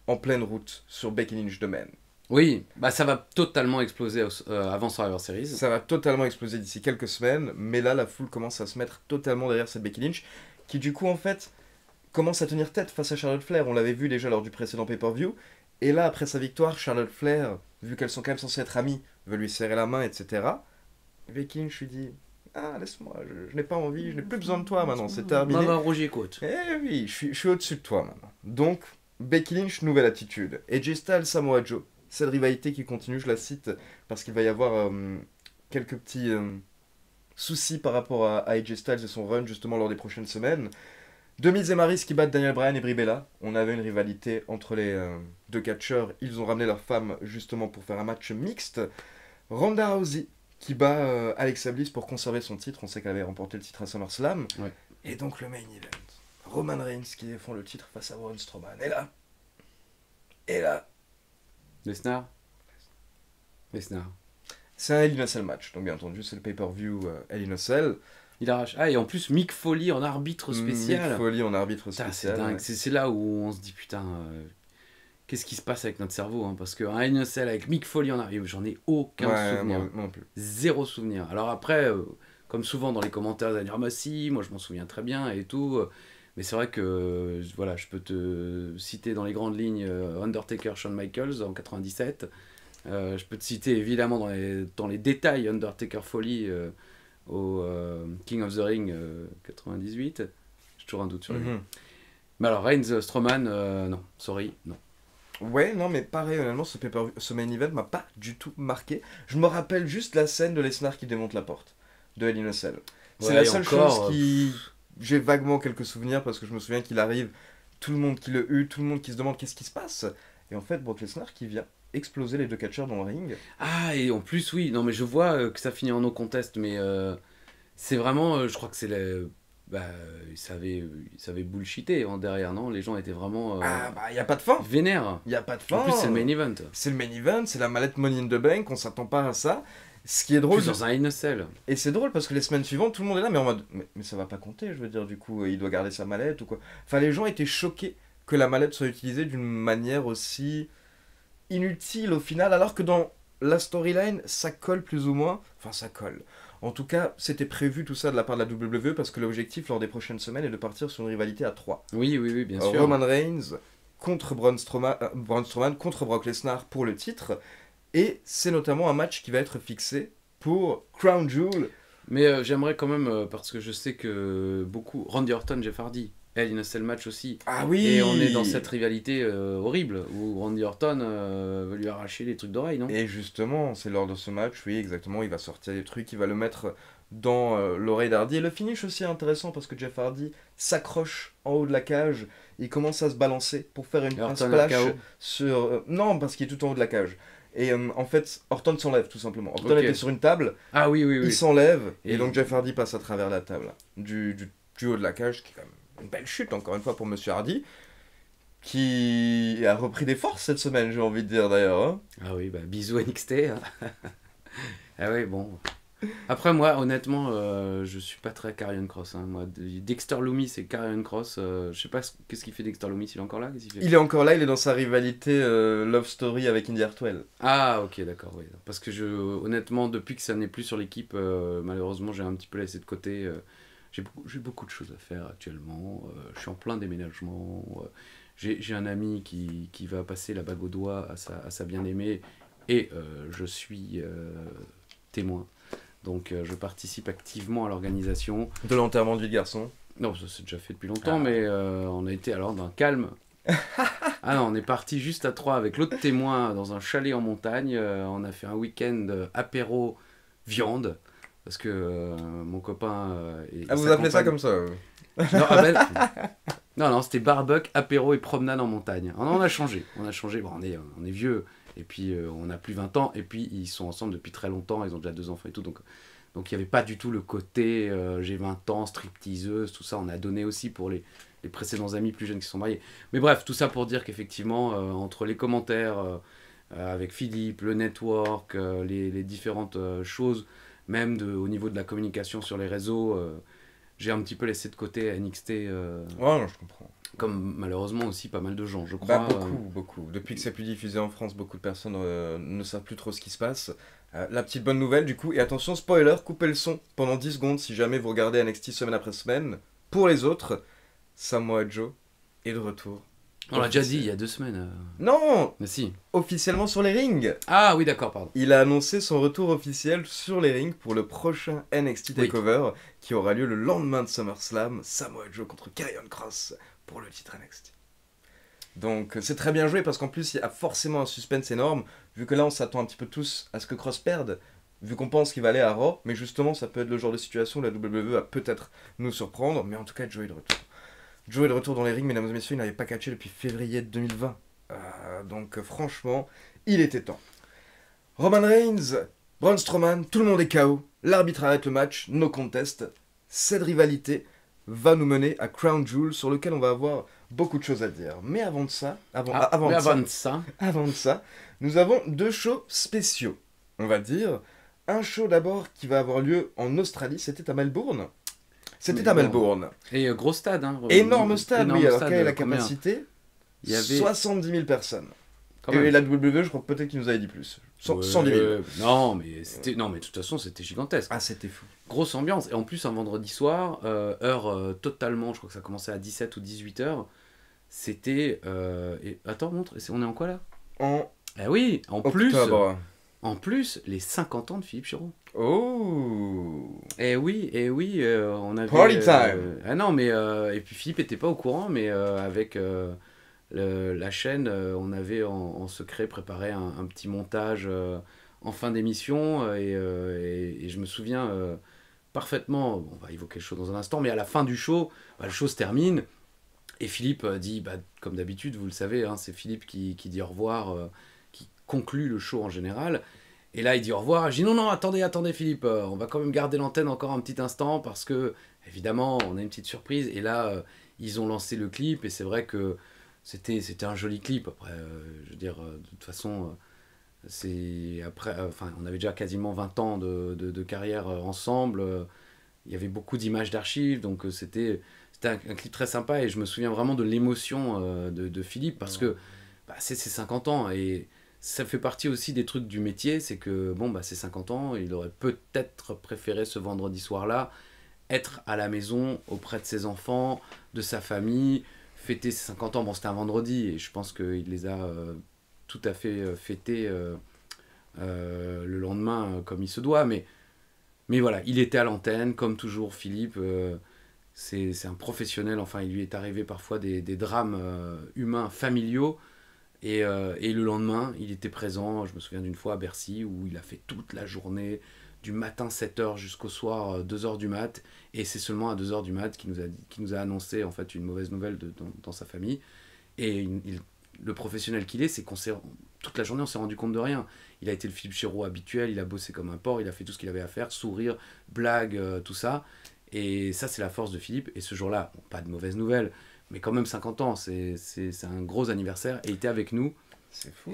en pleine route sur Becky Lynch de Men. Oui, bah ça va totalement exploser avant Survivor Series. Ça va totalement exploser d'ici quelques semaines, mais là, la foule commence à se mettre totalement derrière cette Becky Lynch, qui du coup, en fait, commence à tenir tête face à Charlotte Flair. On l'avait vu déjà lors du précédent pay-per-view. Et là, après sa victoire, Charlotte Flair, vu qu'elles sont quand même censées être amies, veut lui serrer la main, etc. Becky Lynch lui dit « Ah, laisse-moi, je n'ai pas envie, je n'ai plus besoin de toi maintenant, c'est terminé. » Maman Roger Côte. Eh oui, je suis au-dessus de toi maintenant. Donc, Becky Lynch, nouvelle attitude. AJ Styles, Samoa Joe. Cette rivalité qui continue, je la cite, parce qu'il va y avoir quelques petits soucis par rapport à AJ Styles et son run, justement, lors des prochaines semaines. Miz et Maryse qui battent Daniel Bryan et Brie Bella. On avait une rivalité entre les 2 catcheurs. Ils ont ramené leurs femmes justement pour faire un match mixte. Ronda Rousey qui bat Alexa Bliss pour conserver son titre. On sait qu'elle avait remporté le titre à SummerSlam. Ouais. Et donc le main event. Roman Reigns qui défend le titre face à Braun Strowman. Et là. Lesnar. C'est un Hell in a Cell match. Donc bien entendu, c'est le pay-per-view Hell in a Cell. Il arrache. Ah, et en plus, Mick Foley en arbitre spécial. Mick Foley en arbitre Putain, spécial. c'est dingue. Ouais. C'est là où on se dit, putain, qu'est-ce qui se passe avec notre cerveau, hein, parce qu'un Hell in a Cell avec Mick Foley en arbitre, j'en ai aucun souvenir. Moi non plus. Zéro souvenir. Alors après, comme souvent dans les commentaires, vous allez dire, bah si, moi je m'en souviens très bien et tout. Mais c'est vrai que, voilà, je peux te citer dans les grandes lignes Undertaker, Shawn Michaels en 97. Je peux te citer évidemment dans les détails Undertaker Foley au King of the Ring 98. J'ai toujours un doute sur lui. Mais alors, Reigns, Strowman, non, sorry, non. Ouais, non, mais pareil, honnêtement, ce main event m'a pas du tout marqué. Je me rappelle juste la scène de Lesnar qui démonte la porte de Hell in a Cell. C'est la seule chose qui... J'ai vaguement quelques souvenirs parce que je me souviens qu'il arrive, tout le monde qui le hue, tout le monde qui se demande qu'est-ce qui se passe. Et en fait, Brock Lesnar qui vient exploser les 2 catcheurs dans le ring. Ah, et en plus, oui, non, mais je vois que ça finit en no contest, mais c'est vraiment, je crois que c'est ils savaient bullshiter derrière, non? Les gens étaient vraiment y a pas de fin. Vénères. Y a pas de fin. En plus, c'est le main event. C'est le main event, c'est la mallette Money in the Bank, on s'attend pas à ça. Ce qui est drôle. Plus dans un Hell in a Cell. Et c'est drôle parce que les semaines suivantes, tout le monde est là, mais en mode. Mais ça va pas compter, je veux dire, du coup, il doit garder sa mallette ou quoi. Enfin, les gens étaient choqués que la mallette soit utilisée d'une manière aussi inutile au final, alors que dans la storyline, ça colle plus ou moins. Enfin, ça colle. En tout cas, c'était prévu tout ça de la part de la WWE parce que l'objectif lors des prochaines semaines est de partir sur une rivalité à 3. Oui, bien sûr. Roman Reigns contre Braun Strowman contre Brock Lesnar pour le titre. Et c'est notamment un match qui va être fixé pour Crown Jewel. Mais j'aimerais quand même, parce que je sais que beaucoup... Randy Orton, Jeff Hardy, Hell in a Cell match aussi. Ah oui. Et on est dans cette rivalité horrible, où Randy Orton veut lui arracher les trucs d'oreille, non? Et justement, c'est lors de ce match, oui, exactement, il va sortir des trucs, il va le mettre dans l'oreille d'Hardy. Et le finish aussi est intéressant, parce que Jeff Hardy s'accroche en haut de la cage, il commence à se balancer pour faire un splash sur... non, parce qu'il est tout en haut de la cage. Et en fait, Orton s'enlève tout simplement. Orton était sur une table, il s'enlève, et donc Jeff Hardy passe à travers la table, du haut de la cage, qui est quand même une belle chute, encore une fois, pour Monsieur Hardy, qui a repris des forces cette semaine, j'ai envie de dire d'ailleurs. Hein. Ah oui, bisous NXT. Ah oui, bon... Après, moi, honnêtement, je suis pas très Karrion Kross. Hein. Moi, Dexter Lumis et Karrion Kross, je sais pas qu'est-ce qu'il fait Dexter Lumis, il est encore là? Il est encore là, il est dans sa rivalité Love Story avec Indy Hartwell. Ah, ok, d'accord, oui. Parce que honnêtement, depuis que ça n'est plus sur l'équipe, malheureusement, j'ai un petit peu laissé de côté. J'ai beaucoup de choses à faire actuellement. Je suis en plein déménagement. J'ai un ami qui va passer la bague au doigt à sa bien-aimée et je suis témoin. Donc je participe activement à l'organisation. De l'enterrement du garçon? Non, ça c'est déjà fait depuis longtemps, mais on a été alors d'un calme. Ah non, on est parti juste à 3 avec l'autre témoin dans un chalet en montagne. On a fait un week-end apéro viande. Parce que mon copain... vous appelez ça comme ça? Non, c'était barbecue, apéro et promenade en montagne. On a changé. Bon, on est vieux Et puis on a plus 20 ans, et puis ils sont ensemble depuis très longtemps, ils ont déjà 2 enfants et tout, donc il n'y avait pas du tout le côté j'ai 20 ans, stripteaseuse, tout ça, on a donné aussi pour les précédents amis plus jeunes qui sont mariés. Mais bref, tout ça pour dire qu'effectivement, entre les commentaires avec Philippe, le network, les différentes choses, même au niveau de la communication sur les réseaux, j'ai un petit peu laissé de côté NXT, Ouais, non, je comprends. comme malheureusement aussi pas mal de gens, je Bah, crois. beaucoup. Depuis que c'est plus diffusé en France, beaucoup de personnes ne savent plus trop ce qui se passe. La petite bonne nouvelle, du coup, et attention, spoiler, coupez le son pendant 10 secondes si jamais vous regardez NXT semaine après semaine. Pour les autres, Samoa Joe est de retour. On l'a déjà dit il y a 2 semaines. Non, Mais si. officiellement sur les rings. Ah oui, d'accord, pardon. Il a annoncé son retour officiel sur les rings pour le prochain NXT Oui. TakeOver qui aura lieu le lendemain de SummerSlam. Samoa Joe contre Karrion Kross pour le titre NXT. Donc c'est très bien joué parce qu'en plus il y a forcément un suspense énorme, vu que là on s'attend un petit peu tous à ce que Kross perde, vu qu'on pense qu'il va aller à Raw, mais justement ça peut être le genre de situation où la WWE va peut-être nous surprendre, mais en tout cas Joe est de retour. Joe est de retour dans les rings, mesdames et messieurs, il n'avait pas catché depuis février 2020. Donc franchement, il était temps. Roman Reigns, Braun Strowman, tout le monde est KO, l'arbitre arrête le match, no contest. Cette rivalité va nous mener à Crown Jewel sur lequel on va avoir beaucoup de choses à dire. Mais avant de ça, avant de ça, nous avons 2 shows spéciaux. On va dire un show d'abord qui va avoir lieu en Australie, c'était à Melbourne. C'était à Melbourne. Et gros stade, hein. Énorme stade, oui. Alors quelle est la combien capacité? Il y avait 70 000 personnes. Quand Et même. la WWE, je crois peut-être qu'il nous avait dit plus. 110 000. Non, mais de toute façon, c'était gigantesque. Ah, c'était fou. Grosse ambiance. Et en plus, un vendredi soir, heure totalement, je crois que ça commençait à 17 ou 18 heures. C'était. Attends, montre. On est en quoi là? En Eh oui, octobre. en plus, les 50 ans de Philippe Chiro. Oh. Eh oui, on avait. Party time. Ah non, mais. Et puis Philippe était pas au courant, mais avec. La chaîne, on avait en secret préparé un petit montage en fin d'émission et je me souviens parfaitement, bon, on va évoquer le show dans un instant, mais à la fin du show, le show se termine et Philippe dit, comme d'habitude, vous le savez, hein, c'est Philippe qui dit au revoir, qui conclut le show en général. Et là, il dit au revoir. Je dis non, attendez Philippe, on va quand même garder l'antenne encore un petit instant parce que, évidemment, on a une petite surprise. Et là, ils ont lancé le clip et c'est vrai que c'était un joli clip. Après, je veux dire, de toute façon, on avait déjà quasiment 20 ans de carrière ensemble. Il y avait beaucoup d'images d'archives, donc c'était un clip très sympa et je me souviens vraiment de l'émotion de Philippe parce que c'est ses 50 ans et ça fait partie aussi des trucs du métier, c'est que c'est 50 ans, il aurait peut-être préféré ce vendredi soir-là être à la maison auprès de ses enfants, de sa famille, fêter ses 50 ans. Bon, c'était un vendredi et je pense qu'il les a tout à fait fêtés le lendemain comme il se doit, mais voilà, il était à l'antenne, comme toujours Philippe, c'est un professionnel, enfin il lui est arrivé parfois des drames humains, familiaux, et le lendemain, il était présent, je me souviens d'une fois à Bercy, où il a fait toute la journée, du matin 7h jusqu'au soir 2h du mat, et c'est seulement à 2h du mat qu'il nous a annoncé en fait une mauvaise nouvelle dans sa famille, et le professionnel qu'il est, c'est toute la journée on s'est rendu compte de rien. Il a été le Philippe Chiro habituel, il a bossé comme un porc, il a fait tout ce qu'il avait à faire, sourire, blague, tout ça, et ça c'est la force de Philippe, et ce jour-là, pas de mauvaise nouvelle, mais quand même 50 ans, c'est un gros anniversaire, et il était avec nous. C'est fou.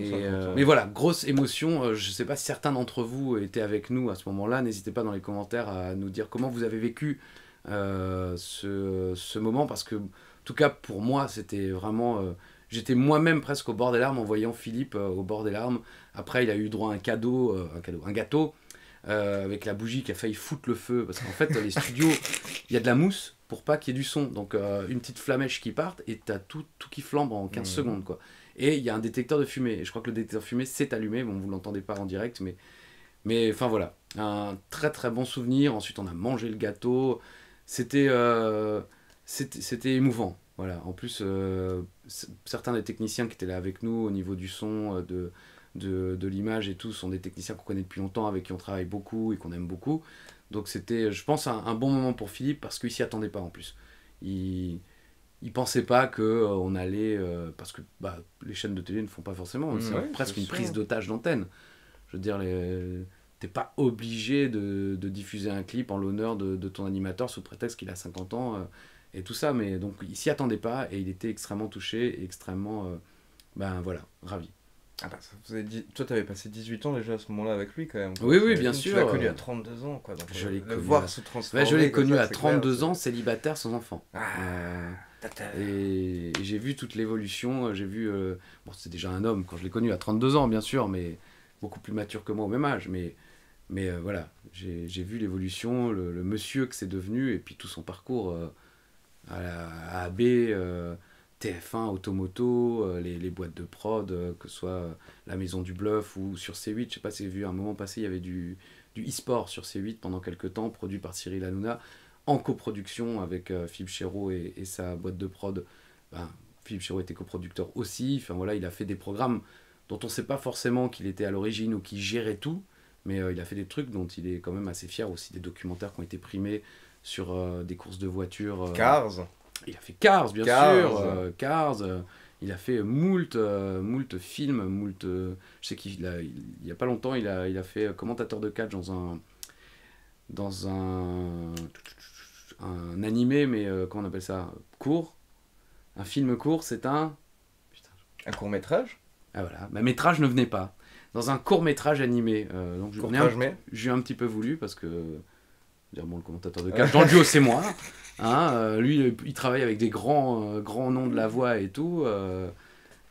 Mais voilà, grosse émotion. Je ne sais pas si certains d'entre vous étaient avec nous à ce moment-là. N'hésitez pas dans les commentaires à nous dire comment vous avez vécu ce moment, parce que, en tout cas, pour moi, c'était vraiment... j'étais moi-même presque au bord des larmes en voyant Philippe au bord des larmes. Après, il a eu droit à un gâteau avec la bougie qui a failli foutre le feu, parce qu'en fait, dans les studios, il y a de la mousse pour pas qu'il y ait du son. Donc, une petite flamèche qui parte et t'as tout qui flambe en 15 secondes, quoi. Et il y a un détecteur de fumée. Et je crois que le détecteur de fumée s'est allumé. Bon, vous ne l'entendez pas en direct, mais enfin voilà. Un très très bon souvenir. Ensuite, on a mangé le gâteau. C'était émouvant. Voilà. En plus, certains des techniciens qui étaient là avec nous au niveau du son, de l'image et tout, sont des techniciens qu'on connaît depuis longtemps, avec qui on travaille beaucoup et qu'on aime beaucoup. Donc c'était, je pense, un bon moment pour Philippe parce qu'il s'y attendait pas en plus. il pensait pas que on allait... parce que les chaînes de télé ne font pas forcément. C'est Ouais, presque c'est une sûr. prise d'otage d'antenne. Je veux dire, t'es pas obligé de diffuser un clip en l'honneur de ton animateur sous prétexte qu'il a 50 ans et tout ça. Mais donc, il s'y attendait pas et il était extrêmement touché et extrêmement... voilà, ravi. Ah bah, ça faisait toi, t'avais passé 18 ans déjà à ce moment-là avec lui quand même, quoi. Oui, oui, T'imagines, bien tu sûr. l'as connu à 32 ans, quoi. Donc, Je l'ai le connu voir à- se transformer. je l'ai comme connu ça, à c'est 32 clair, ans, célibataire sans enfant. Euh, et j'ai vu toute l'évolution. J'ai vu. Bon, c'est déjà un homme quand je l'ai connu à 32 ans, bien sûr, mais beaucoup plus mature que moi au même âge. Mais voilà, j'ai vu l'évolution, le monsieur que c'est devenu, et puis tout son parcours à AB, TF1, Automoto, les boîtes de prod, que ce soit la Maison du Bluff ou sur C8. Je sais pas si vous avez vu, à un moment passé, il y avait du e-sport sur C8 pendant quelques temps, produit par Cyril Hanouna, en coproduction avec Philippe Chéreau et sa boîte de prod. Philippe Chéreau était coproducteur aussi. Enfin voilà, il a fait des programmes dont on ne sait pas forcément qu'il était à l'origine ou qu'il gérait tout, mais il a fait des trucs dont il est quand même assez fier, aussi des documentaires qui ont été primés sur des courses de voitures. Cars. Il a fait Cars, bien Cars. sûr. Cars. Il a fait moult films, je sais il y a pas longtemps, il a fait commentateur de catch dans un animé, mais comment on appelle ça, court. Un film court, c'est un... Putain. Un court-métrage. Ah voilà, ma métrage ne venait pas. Dans un court-métrage animé. Donc j'ai un petit peu voulu, parce que... Dire, bon, le commentateur de catch dans le duo, c'est moi. Hein, lui, il travaille avec des grands noms de la voix et tout.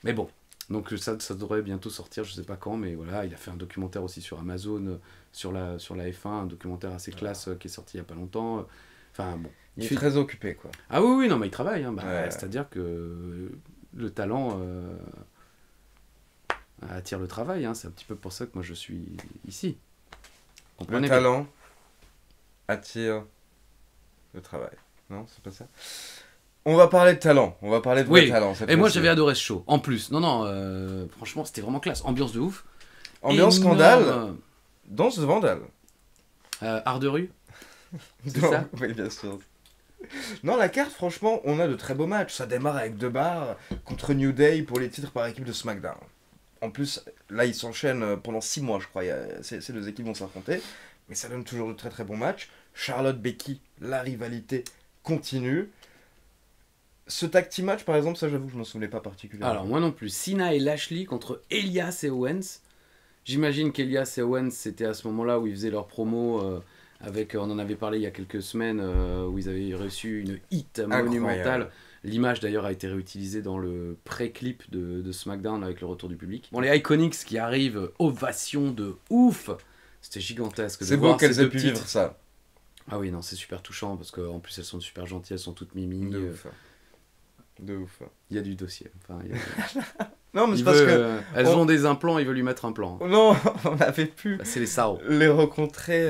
Mais bon, donc ça devrait bientôt sortir, je sais pas quand, mais voilà, il a fait un documentaire aussi sur Amazon, sur la F1, un documentaire assez classe qui est sorti il y a pas longtemps. Enfin bon. Il est très occupé, quoi. Ah oui, oui, non, mais il travaille. Hein, Ouais. C'est-à-dire que le talent attire le travail. Hein, c'est un petit peu pour ça que moi je suis ici. Le Comprenez bien. talent attire le travail. Non, c'est pas ça. On va parler de talent. On va parler de vrai talent. Et moi j'avais adoré ce show. En plus, non, franchement c'était vraiment classe. Ambiance de ouf. Ambiance Énorme, scandale. Danse de vandale. Art de rue. C'est Non, ça. oui, bien sûr. Non, la carte, franchement, on a de très beaux matchs. Ça démarre avec deux barres contre New Day pour les titres par équipe de SmackDown. En plus, là, ils s'enchaînent pendant 6 mois, je crois. Ces deux équipes vont s'affronter. Mais ça donne toujours de très très bons matchs. Charlotte, Becky, la rivalité continue. Ce tag team match, par exemple, ça, j'avoue que je m'en souvenais pas particulièrement. Alors moi non plus. Cena et Lashley contre Elias et Owens. J'imagine qu'Elias et Owens, c'était à ce moment-là où ils faisaient leur promo on en avait parlé il y a quelques semaines, où ils avaient reçu une hit monumentale. Incroyable. L'image d'ailleurs a été réutilisée dans le pré-clip de SmackDown avec le retour du public. Bon, les Iconics qui arrivent, ovation de ouf. C'était gigantesque. C'est beau qu'elles aient pu vivre ça. Ah oui, non, c'est super touchant parce qu'en plus elles sont super gentilles, elles sont toutes mimi. De ouf. De ouf. Il y a du dossier. Enfin, Non, mais c'est parce que... elles ont des implants, ils veulent lui mettre un plan. Non, on avait pu C'est les SAO. les rencontrer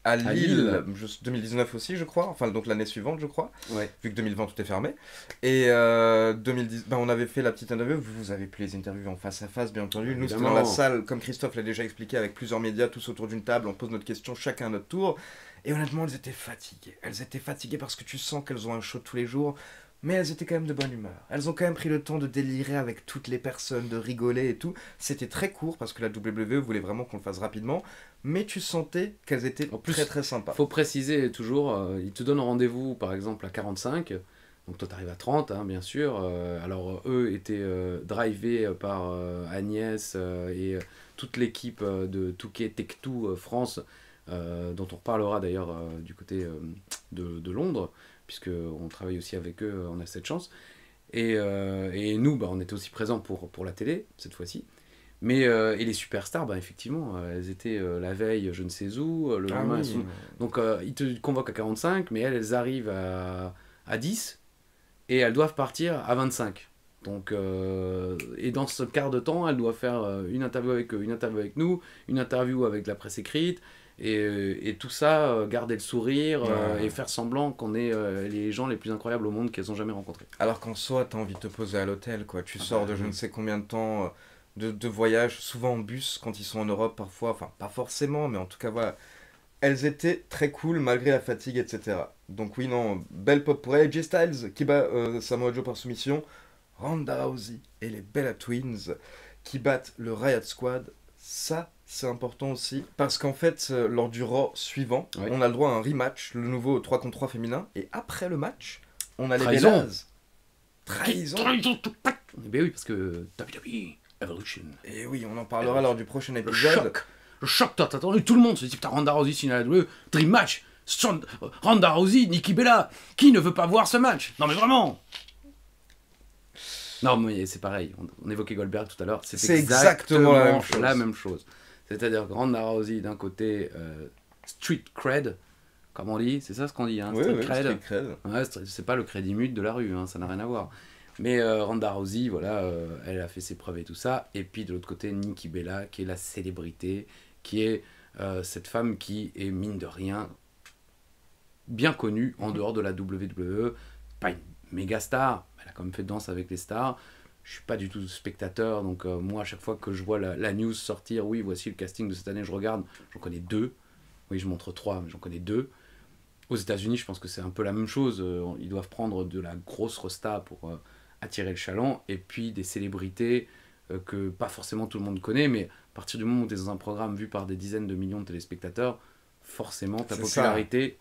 à Lille. 2019 aussi, je crois. Enfin, donc l'année suivante, je crois. Ouais. Vu que 2020, tout est fermé. Et 2010, on avait fait la petite interview. Vous avez pu les interviews en face à face, bien entendu. Nous, c'était dans la salle, comme Christophe l'a déjà expliqué, avec plusieurs médias, tous autour d'une table. On pose notre question, chacun à notre tour. Et honnêtement, elles étaient fatiguées. Elles étaient fatiguées parce que tu sens qu'elles ont un show tous les jours. Mais elles étaient quand même de bonne humeur. Elles ont quand même pris le temps de délirer avec toutes les personnes, de rigoler et tout. C'était très court parce que la WWE voulait vraiment qu'on le fasse rapidement. Mais tu sentais qu'elles étaient En plus, très très sympas. Faut préciser toujours, ils te donnent rendez-vous par exemple à 45. Donc toi t'arrives à 30, hein, bien sûr. Alors eux étaient drivés par Agnès et toute l'équipe de Touquet Tech2 France, dont on reparlera d'ailleurs du côté de Londres, puisqu'on travaille aussi avec eux, on a cette chance. Et nous, on était aussi présents pour la télé, cette fois-ci. Mais et les superstars, effectivement, elles étaient la veille, je ne sais où, le lendemain, elles sont... Donc ils te convoquent à 45, mais elles arrivent à 10, et elles doivent partir à 25. Donc, et dans ce quart de temps, elles doivent faire une interview avec eux, une interview avec nous, une interview avec la presse écrite, et tout ça, garder le sourire et faire semblant qu'on est les gens les plus incroyables au monde qu'elles ont jamais rencontrés. Alors qu'en soi, t'as envie de te poser à l'hôtel, quoi. Tu sors de je ne sais combien de temps de voyage, souvent en bus, quand ils sont en Europe parfois. Enfin, pas forcément, mais en tout cas, voilà. elles étaient très cool malgré la fatigue, etc. Donc oui, non, belle pop pour elle. J Styles qui bat Samoa Joe par soumission. Ronda Rousey et les Bella Twins qui battent le Riot Squad. Ça, c'est important aussi. Parce qu'en fait, lors du Raw suivant, Ouais. on a le droit à un rematch, le nouveau 3 contre 3 féminin. Et après le match, on a les Trahison. Bellas. Trahison. Eh ben oui, parce que WWE Evolution. Et oui, on en parlera lors du prochain Le épisode. choc. Le choc, t'as attendu, tout le monde se dit, putain, Ronda Rousey signe à la WWE, Dream Match, Ronda Rousey, Nikki Bella, qui ne veut pas voir ce match? Non mais vraiment. Non mais c'est pareil, on évoquait Goldberg tout à l'heure, C'est exactement la même chose. C'est-à-dire que Ronda Rousey d'un côté, street cred, comme on dit, c'est ça ce qu'on dit, hein, Oui, street oui, cred. street cred. Ouais, c'est pas le crédit mut de la rue, hein, ça n'a rien à voir. Mais Ronda Rousey, voilà, elle a fait ses preuves et tout ça. Et puis de l'autre côté, Nikki Bella, qui est la célébrité, qui est cette femme qui est, mine de rien, bien connue en dehors de la WWE. Pas une méga star, mais elle a quand même fait danse avec les stars. Je suis pas du tout spectateur, donc moi, à chaque fois que je vois la news sortir, oui, voici le casting de cette année, je regarde, j'en connais 2. Oui, je montre 3, mais j'en connais 2. Aux États-Unis, je pense que c'est un peu la même chose. Ils doivent prendre de la grosse resta pour attirer le chaland, et puis des célébrités que pas forcément tout le monde connaît, mais à partir du moment où tu es dans un programme vu par des dizaines de millions de téléspectateurs, forcément ta C'est popularité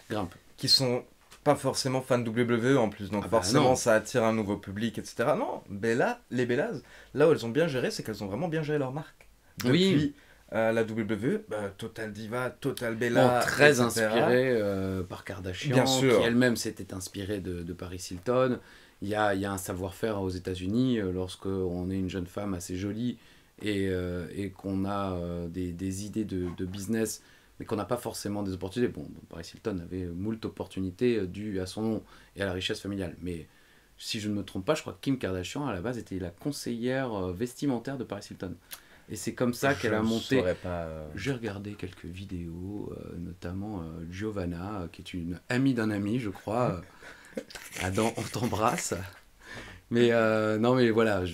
grimpe. Qui sont pas forcément fans de WWE en plus, donc Ah bah forcément non. ça attire un nouveau public, etc. Non, Bella, les Bellas, là où elles ont bien géré, c'est qu'elles ont vraiment bien géré leur marque. Oui. Depuis la WWE, Total Diva, Total Bon, Bella, très etc. inspirée par Kardashian, Bien sûr. qui elle-même s'était inspirée de Paris Hilton. Il y a un savoir-faire aux États-Unis lorsqu'on est une jeune femme assez jolie et qu'on a des idées de business, mais qu'on n'a pas forcément des opportunités. Bon, Paris Hilton avait moult opportunités dues à son nom et à la richesse familiale. Mais si je ne me trompe pas, je crois que Kim Kardashian, à la base, était la conseillère vestimentaire de Paris Hilton. Et c'est comme ça qu'elle a monté. Je saurais pas. J'ai regardé quelques vidéos, notamment Giovanna, qui est une amie d'un ami, je crois. Adam, on t'embrasse. Mais non, mais voilà,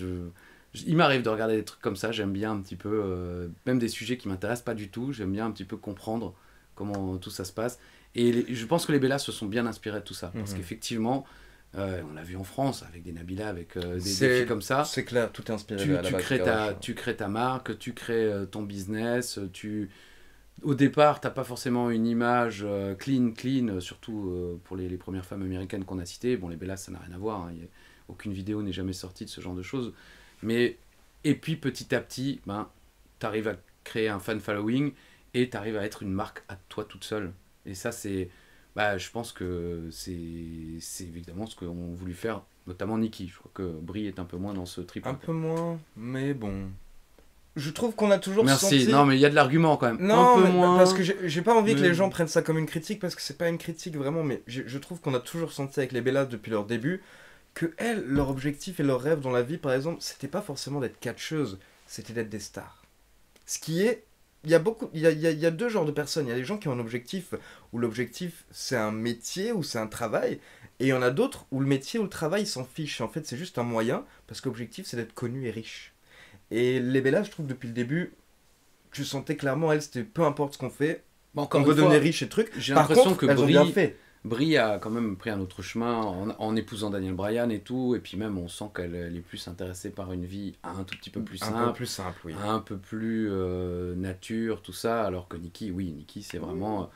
il m'arrive de regarder des trucs comme ça. J'aime bien un petit peu, même des sujets qui m'intéressent pas du tout. J'aime bien un petit peu comprendre comment tout ça se passe. Et je pense que les Bellas se sont bien inspirées de tout ça. Parce qu'effectivement, on l'a vu en France avec des Nabila, avec des filles comme ça. C'est clair, tout est inspiré Tu, de la tu base crées de ta, Kardashian. tu crées ta marque, tu crées ton business, au départ, t'as pas forcément une image clean, surtout pour les premières femmes américaines qu'on a citées. Bon, les Bellas, ça n'a rien à voir, hein, aucune vidéo n'est jamais sortie de ce genre de choses. Mais, et puis petit à petit, t'arrives à créer un fan following et t'arrives à être une marque à toi toute seule. Et ça, je pense que c'est évidemment ce qu'ont voulu faire, notamment Nikki. Je crois que Brie est un peu moins dans ce trip. Un peu moins, mais bon. Je trouve qu'on a toujours Merci. senti... Non, mais il y a de l'argument quand même. Non, un peu mais moins. parce que j'ai pas envie que mais- les gens prennent ça comme une critique, parce que c'est pas une critique vraiment, mais je trouve qu'on a toujours senti avec les Bellas depuis leur début que elles, leur objectif et leur rêve dans la vie, par exemple, c'était pas forcément d'être catcheuses, c'était d'être des stars. Ce qui est... Il y a deux genres de personnes. Il y a les gens qui ont un objectif où l'objectif c'est un métier ou c'est un travail, et il y en a d'autres où le métier ou le travail ils s'en fichent. En fait, c'est juste un moyen, parce que l'objectif c'est d'être connu et riche. Et les Bellas, je trouve, depuis le début, tu sentais clairement, elles, c'était peu importe ce qu'on fait, Bon, encore on une veut fois, devenir riche et trucs. j'ai Par l'impression contre, que elles ont bien fait. Brie a quand même pris un autre chemin en épousant Daniel Bryan et tout, et puis même on sent qu'elle est plus intéressée par une vie un tout petit peu plus Un peu simple, plus simple, oui. un peu plus nature, tout ça, alors que Nikki c'est vraiment...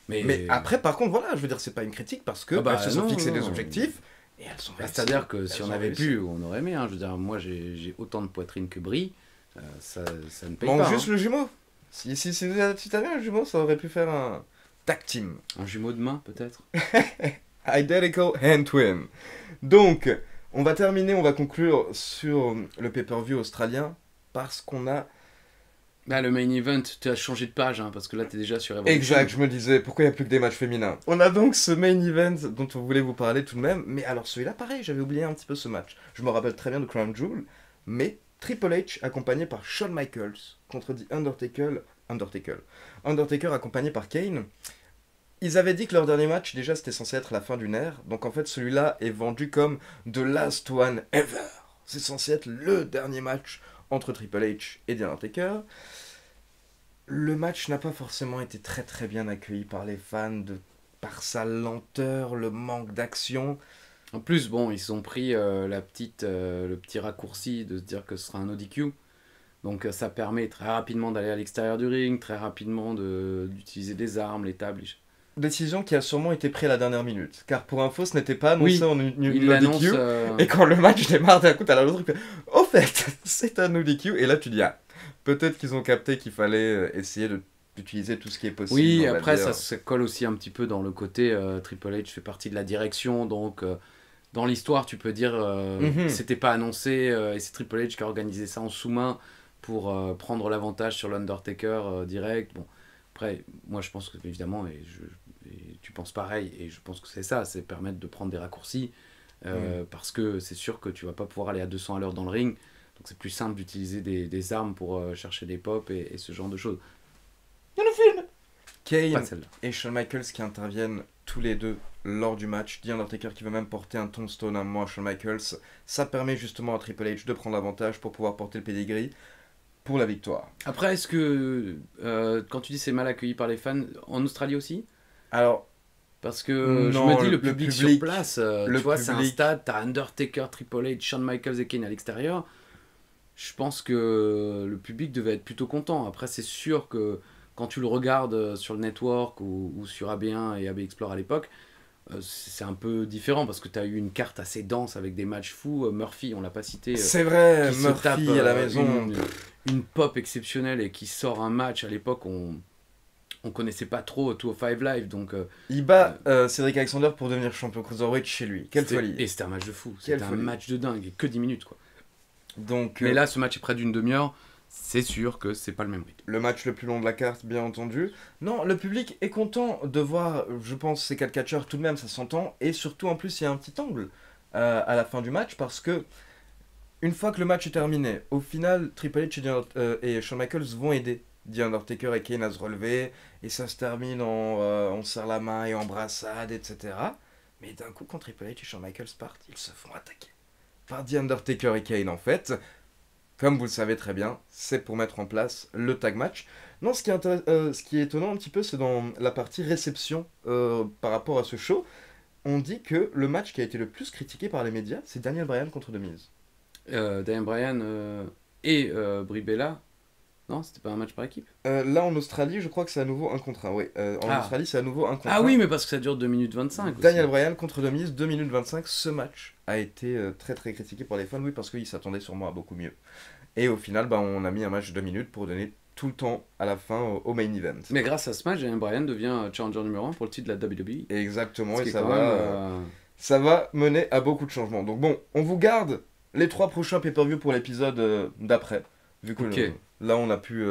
Mais après, par contre, voilà, je veux dire, c'est pas une critique parce que Ah bah, elles se sont non, fixées non. des objectifs et elles sont réussies. C'est-à-dire que si Elles on ont avait réussi. pu, on aurait aimé, hein. Je veux dire, moi j'ai autant de poitrine que Brie, ça ne paye Manque pas. juste hein. le jumeau. Si t'avais un jumeau, ça aurait pu faire un tag team. Un jumeau de main peut-être. Identical hand twin. Donc, on va terminer, on va conclure sur le pay-per-view australien parce qu'on a... Bah, le main event, tu as changé de page, hein, parce que là t'es déjà sur Evolution. Exact, je me disais, pourquoi il n'y a plus que des matchs féminins? On a donc ce main event dont on voulait vous parler tout de même, mais alors celui-là, pareil, j'avais oublié un petit peu ce match. Je me rappelle très bien de Crown Jewel, mais Triple H accompagné par Shawn Michaels contre The Undertaker accompagné par Kane. Ils avaient dit que leur dernier match, déjà, c'était censé être la fin d'une ère, donc en fait, celui-là est vendu comme The Last One Ever. C'est censé être le dernier match entre Triple H et The Undertaker. Le match n'a pas forcément été très très bien accueilli par les fans, par sa lenteur, le manque d'action. En plus, bon, ils ont pris le petit raccourci de se dire que ce sera un ODQ. Donc ça permet très rapidement d'aller à l'extérieur du ring, très rapidement d'utiliser des armes, les tables. Décision qui a sûrement été prise à la dernière minute. Car pour info, ce n'était pas annoncé Oui, en il l'annonce. ODQ. Et quand le match démarre d'un coup, t'as l'autre qui fait au fait, c'est un ODQ. Et là, tu dis, ah, peut-être qu'ils ont capté qu'il fallait essayer d'utiliser tout ce qui est possible. Oui, on va après, dire. ça se colle aussi un petit peu dans le côté Triple H fait partie de la direction, donc dans l'histoire, tu peux dire Mhm. c'était pas annoncé et c'est Triple H qui a organisé ça en sous-main pour prendre l'avantage sur l'Undertaker direct. Bon, après, moi je pense que évidemment, et tu penses pareil, et je pense que c'est ça, c'est permettre de prendre des raccourcis parce que c'est sûr que tu vas pas pouvoir aller à 200 à l'heure dans le ring, donc c'est plus simple d'utiliser des armes pour chercher des pops et ce genre de choses. Il y a le film. Pas Kane celle-là. et Shawn Michaels qui interviennent tous les deux lors du match. The Undertaker qui veut même porter un tombstone à un moment à Shawn Michaels. Ça permet justement à Triple H de prendre l'avantage pour pouvoir porter le pedigree pour la victoire. Après, est-ce que quand tu dis c'est mal accueilli par les fans, en Australie aussi? Alors, Parce que je non, me dis, le le public sur public- place, le tu vois, c'est un public- stade, t'as Undertaker, Triple H, Shawn Michaels et Kane à l'extérieur. Je pense que le public devait être plutôt content. Après, c'est sûr que quand tu le regardes sur le network ou sur AB1 et AB Explore à l'époque, c'est un peu différent parce que tu as eu une carte assez dense avec des matchs fous. Murphy, on l'a pas cité, c'est vrai, qui se tape Murphy à la maison. une pop exceptionnelle et qui sort un match. À l'époque, on connaissait pas trop 205 Live, donc Il bat Cédric Alexander pour devenir champion cruiserweight chez lui. Quelle folie. et c'était un match de fou. Quelle C'était un folie. match de dingue et que 10 minutes quoi. Donc, Mais là, ce match est près d'une demi-heure. C'est sûr que c'est pas le même rythme. le match le plus long de la carte, bien entendu. Non, le public est content de voir, je pense, ces 4 catcheurs tout de même, ça s'entend. Et surtout, en plus, il y a un petit angle à la fin du match parce que, une fois que le match est terminé, au final, Triple H et Shawn Michaels vont aider The Undertaker et Kane à se relever. Et ça se termine on serre la main et embrassade, etc. Mais d'un coup, quand Triple H et Shawn Michaels partent, ils se font attaquer par The Undertaker et Kane, en fait. Comme vous le savez très bien, c'est pour mettre en place le tag match. Non, ce qui est étonnant un petit peu, c'est dans la partie réception par rapport à ce show. On dit que le match qui a été le plus critiqué par les médias, c'est Daniel Bryan contre The Miz. Daniel Bryan et Brie Bella, non, c'était pas un match par équipe. Là, en Australie, je crois que c'est à nouveau 1 contre 1. Oui, en Australie, c'est à nouveau 1 contre 1. Ah oui, mais parce que ça dure 2 minutes 25 aussi. Daniel Bryan contre The Miz, 2 minutes 25. Ce match a été très très critiqué par les fans, oui, parce qu'ils s'attendaient sûrement à beaucoup mieux. Et au final, on a mis un match de 2 minutes pour donner tout le temps à la fin au main event. Mais grâce à ce match, Daniel Bryan devient challenger numéro 1 pour le titre de la WWE. Exactement, Ce et qui est ça quand va, même, ça va mener à beaucoup de changements. Donc bon, on vous garde les 3 prochains pay-per-view pour l'épisode d'après. Vu que Ok. là, on a pu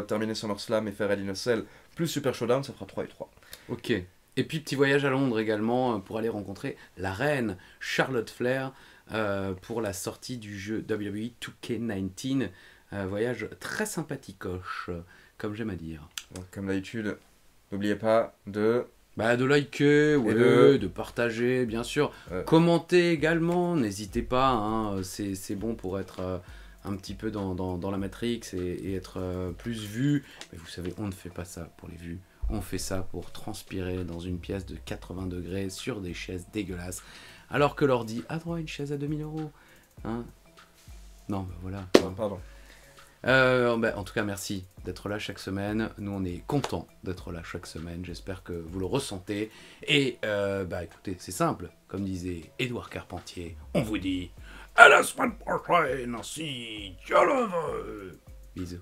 terminer SummerSlam et faire Hell in a Cell, plus Super Showdown, ça fera 3 et 3. Ok. Et puis petit voyage à Londres également pour aller rencontrer la reine Charlotte Flair pour la sortie du jeu WWE 2K19. Voyage très sympathicoche, comme j'aime à dire. Donc, comme d'habitude, n'oubliez pas de... De liker, ouais, de partager, bien sûr. Ouais. Commenter également, n'hésitez pas, hein, c'est bon pour être un petit peu dans la Matrix et être plus vu. Mais vous savez, on ne fait pas ça pour les vues. On fait ça pour transpirer dans une pièce de 80 degrés sur des chaises dégueulasses. Alors que l'ordi a droit à une chaise à 2000 €. Hein, non, voilà. Pardon. En tout cas, merci d'être là chaque semaine. Nous, on est contents d'être là chaque semaine. J'espère que vous le ressentez. Et écoutez, c'est simple. Comme disait Édouard Carpentier, on vous dit à la semaine prochaine si Dieu le veut. Bisous.